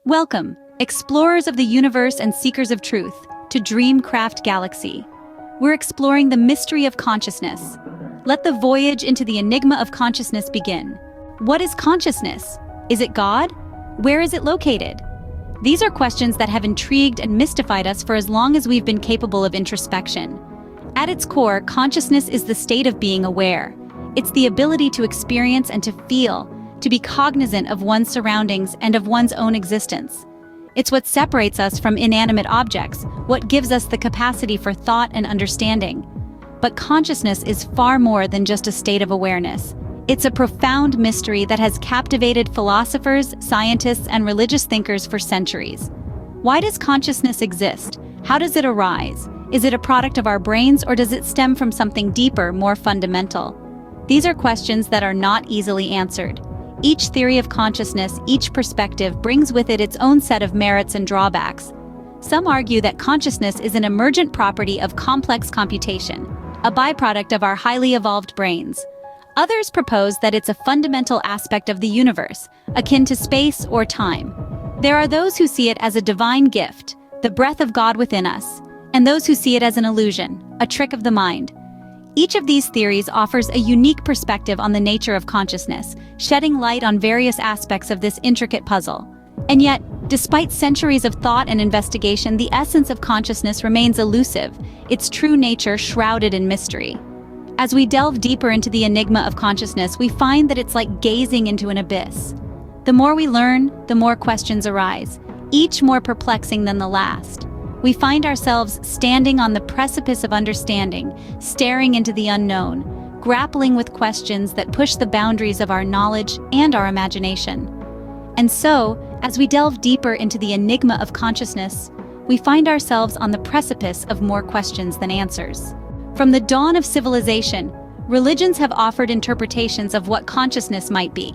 Welcome, explorers of the universe and seekers of truth, to Dreamcraft Galaxy. We're exploring the mystery of consciousness. Let the voyage into the enigma of consciousness begin. What is consciousness? Is it God? Where is it located? These are questions that have intrigued and mystified us for as long as we've been capable of introspection. At its core, consciousness is the state of being aware. It's the ability to experience and to feel, to be cognizant of one's surroundings and of one's own existence. It's what separates us from inanimate objects, what gives us the capacity for thought and understanding. But consciousness is far more than just a state of awareness. It's a profound mystery that has captivated philosophers, scientists, and religious thinkers for centuries. Why does consciousness exist? How does it arise? Is it a product of our brains, or does it stem from something deeper, more fundamental? These are questions that are not easily answered. Each theory of consciousness, each perspective brings with it its own set of merits and drawbacks. Some argue that consciousness is an emergent property of complex computation, a byproduct of our highly evolved brains. Others propose that it's a fundamental aspect of the universe, akin to space or time. There are those who see it as a divine gift, the breath of God within us, and those who see it as an illusion, a trick of the mind. Each of these theories offers a unique perspective on the nature of consciousness, shedding light on various aspects of this intricate puzzle. And yet, despite centuries of thought and investigation, the essence of consciousness remains elusive, its true nature shrouded in mystery. As we delve deeper into the enigma of consciousness, we find that it's like gazing into an abyss. The more we learn, the more questions arise, each more perplexing than the last. We find ourselves standing on the precipice of understanding, staring into the unknown, grappling with questions that push the boundaries of our knowledge and our imagination. And so, as we delve deeper into the enigma of consciousness, we find ourselves on the precipice of more questions than answers. From the dawn of civilization, religions have offered interpretations of what consciousness might be.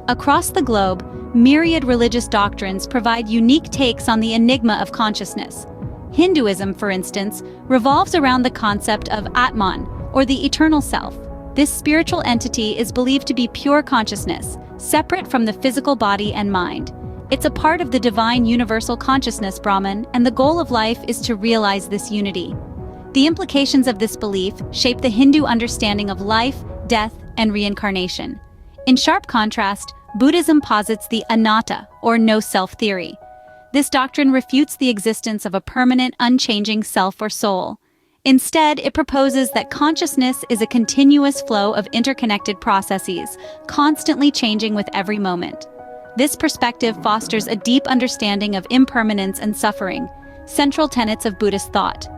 Across the globe, myriad religious doctrines provide unique takes on the enigma of consciousness. Hinduism, for instance, revolves around the concept of atman, or the eternal self. This spiritual entity is believed to be pure consciousness, separate from the physical body and mind. It's a part of the divine universal consciousness, Brahman, and the goal of life is to realize this unity. The implications of this belief shape the Hindu understanding of life, death, and reincarnation. In sharp contrast, Buddhism posits the anatta, or no-self theory. This doctrine refutes the existence of a permanent, unchanging self or soul. Instead, it proposes that consciousness is a continuous flow of interconnected processes, constantly changing with every moment. This perspective fosters a deep understanding of impermanence and suffering, central tenets of Buddhist thought.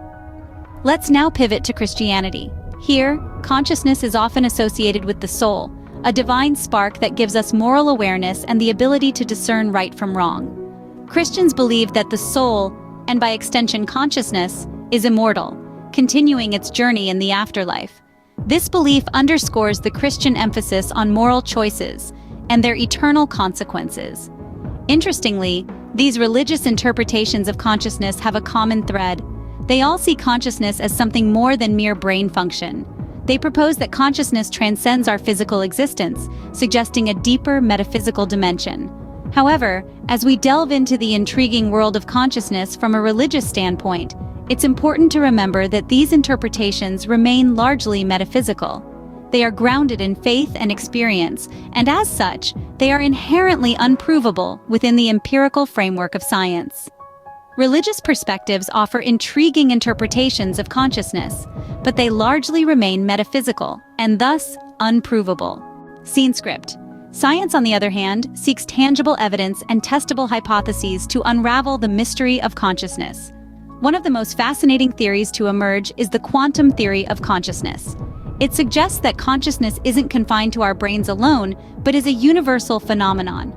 Let's now pivot to Christianity. Here, consciousness is often associated with the soul, a divine spark that gives us moral awareness and the ability to discern right from wrong. Christians believe that the soul, and by extension consciousness, is immortal, continuing its journey in the afterlife. This belief underscores the Christian emphasis on moral choices and their eternal consequences. Interestingly, these religious interpretations of consciousness have a common thread. They all see consciousness as something more than mere brain function. They propose that consciousness transcends our physical existence, suggesting a deeper metaphysical dimension. However, as we delve into the intriguing world of consciousness from a religious standpoint, it's important to remember that these interpretations remain largely metaphysical. They are grounded in faith and experience, and as such, they are inherently unprovable within the empirical framework of science. Religious perspectives offer intriguing interpretations of consciousness, but they largely remain metaphysical, and thus unprovable. Scene script. Science, on the other hand, seeks tangible evidence and testable hypotheses to unravel the mystery of consciousness. One of the most fascinating theories to emerge is the quantum theory of consciousness. It suggests that consciousness isn't confined to our brains alone, but is a universal phenomenon.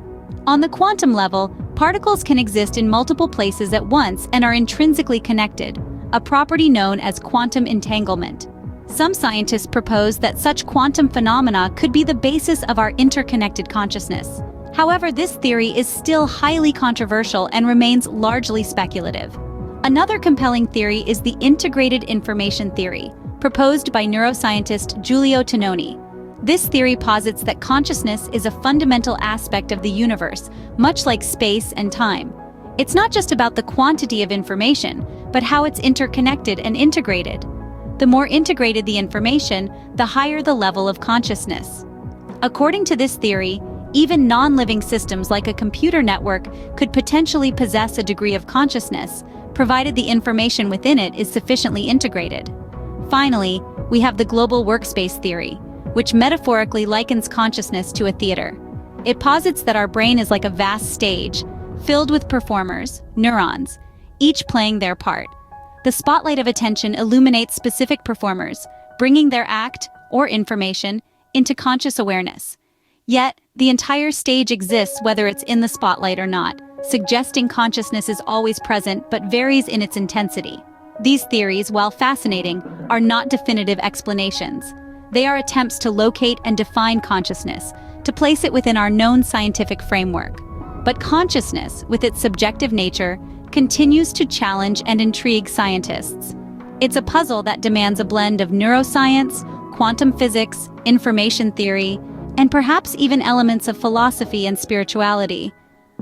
On the quantum level, particles can exist in multiple places at once and are intrinsically connected, a property known as quantum entanglement. Some scientists propose that such quantum phenomena could be the basis of our interconnected consciousness. However, this theory is still highly controversial and remains largely speculative. Another compelling theory is the integrated information theory, proposed by neuroscientist Giulio Tononi. This theory posits that consciousness is a fundamental aspect of the universe, much like space and time. It's not just about the quantity of information, but how it's interconnected and integrated. The more integrated the information, the higher the level of consciousness. According to this theory, even non-living systems like a computer network could potentially possess a degree of consciousness, provided the information within it is sufficiently integrated. Finally, we have the global workspace theory, which metaphorically likens consciousness to a theater. It posits that our brain is like a vast stage, filled with performers, neurons, each playing their part. The spotlight of attention illuminates specific performers, bringing their act or information into conscious awareness. Yet, the entire stage exists whether it's in the spotlight or not, suggesting consciousness is always present but varies in its intensity. These theories, while fascinating, are not definitive explanations. They are attempts to locate and define consciousness, to place it within our known scientific framework. But consciousness, with its subjective nature, continues to challenge and intrigue scientists. It's a puzzle that demands a blend of neuroscience, quantum physics, information theory, and perhaps even elements of philosophy and spirituality.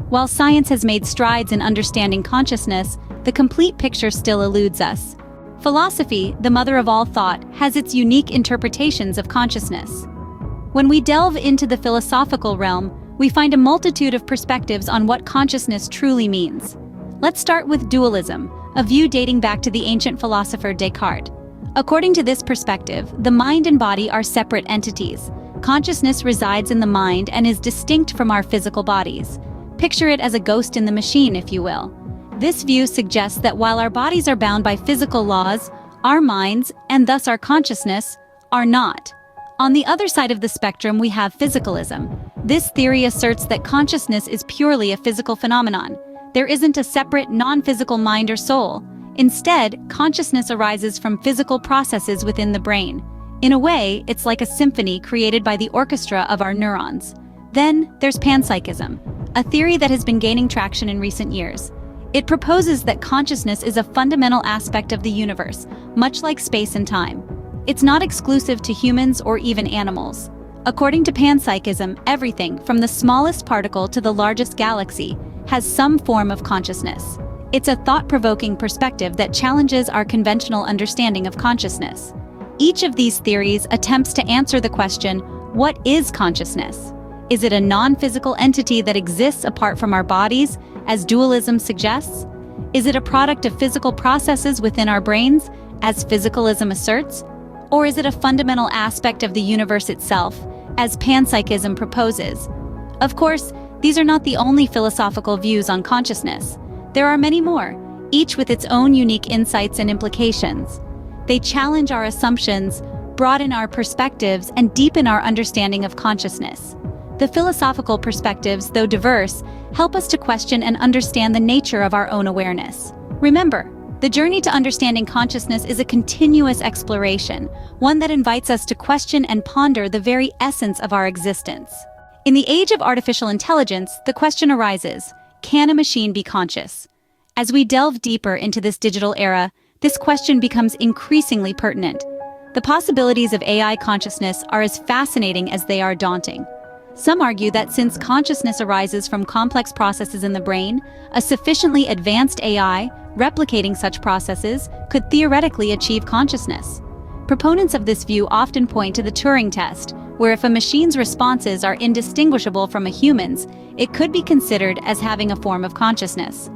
While science has made strides in understanding consciousness, the complete picture still eludes us. Philosophy, the mother of all thought, has its unique interpretations of consciousness. When we delve into the philosophical realm, we find a multitude of perspectives on what consciousness truly means. Let's start with dualism, a view dating back to the ancient philosopher Descartes. According to this perspective, the mind and body are separate entities. Consciousness resides in the mind and is distinct from our physical bodies. Picture it as a ghost in the machine, if you will. This view suggests that while our bodies are bound by physical laws, our minds, and thus our consciousness, are not. On the other side of the spectrum, we have physicalism. This theory asserts that consciousness is purely a physical phenomenon. There isn't a separate, non-physical mind or soul. Instead, consciousness arises from physical processes within the brain. In a way, it's like a symphony created by the orchestra of our neurons. Then, there's Pan-psychism, a theory that has been gaining traction in recent years. It proposes that consciousness is a fundamental aspect of the universe, much like space and time. It's not exclusive to humans or even animals. According to Pan-psychism, everything, from the smallest particle to the largest galaxy, has some form of consciousness. It's a thought-provoking perspective that challenges our conventional understanding of consciousness. Each of these theories attempts to answer the question, what is consciousness? Is it a non-physical entity that exists apart from our bodies, as dualism suggests? Is it a product of physical processes within our brains, as physicalism asserts? Or is it a fundamental aspect of the universe itself, as Pan-psychism proposes? Of course, these are not the only philosophical views on consciousness. There are many more, each with its own unique insights and implications. They challenge our assumptions, broaden our perspectives, and deepen our understanding of consciousness. The philosophical perspectives, though diverse, help us to question and understand the nature of our own awareness. Remember, the journey to understanding consciousness is a continuous exploration, one that invites us to question and ponder the very essence of our existence. In the age of artificial intelligence, the question arises, can a machine be conscious? As we delve deeper into this digital era, this question becomes increasingly pertinent. The possibilities of AI consciousness are as fascinating as they are daunting. Some argue that since consciousness arises from complex processes in the brain, a sufficiently advanced AI, replicating such processes, could theoretically achieve consciousness. Proponents of this view often point to the Turing test, where if a machine's responses are indistinguishable from a human's, it could be considered as having a form of consciousness.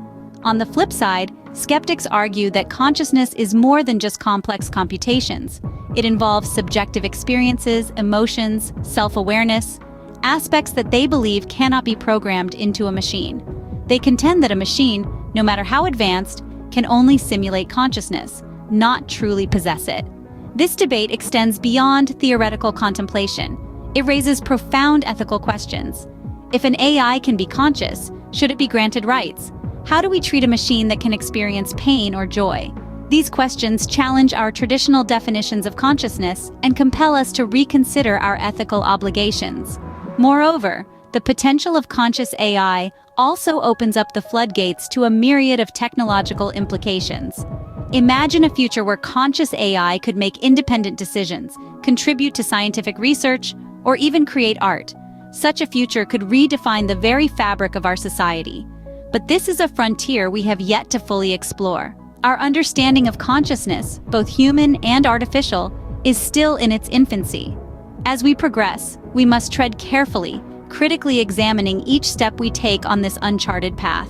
On the flip side, skeptics argue that consciousness is more than just complex computations. It involves subjective experiences, emotions, self-awareness, aspects that they believe cannot be programmed into a machine. They contend that a machine, no matter how advanced, can only simulate consciousness, not truly possess it. This debate extends beyond theoretical contemplation. It raises profound ethical questions. If an AI can be conscious, should it be granted rights? How do we treat a machine that can experience pain or joy? These questions challenge our traditional definitions of consciousness and compel us to reconsider our ethical obligations. Moreover, the potential of conscious AI also opens up the floodgates to a myriad of technological implications. Imagine a future where conscious AI could make independent decisions, contribute to scientific research, or even create art. Such a future could redefine the very fabric of our society. But this is a frontier we have yet to fully explore. Our understanding of consciousness, both human and artificial, is still in its infancy. As we progress, we must tread carefully, critically examining each step we take on this uncharted path.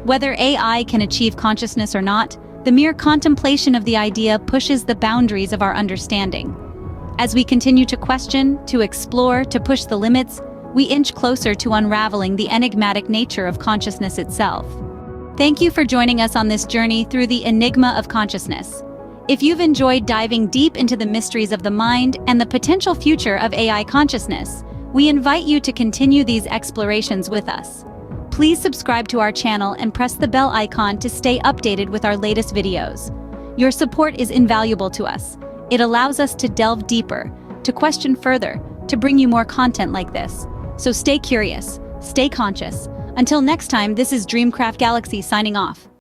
Whether AI can achieve consciousness or not, the mere contemplation of the idea pushes the boundaries of our understanding. As we continue to question, to explore, to push the limits, we inch closer to unraveling the enigmatic nature of consciousness itself. Thank you for joining us on this journey through the enigma of consciousness. If you've enjoyed diving deep into the mysteries of the mind and the potential future of AI consciousness, we invite you to continue these explorations with us. Please subscribe to our channel and press the bell icon to stay updated with our latest videos. Your support is invaluable to us. It allows us to delve deeper, to question further, to bring you more content like this. So stay curious, stay conscious. Until next time, this is Dreamcraft Galaxy signing off.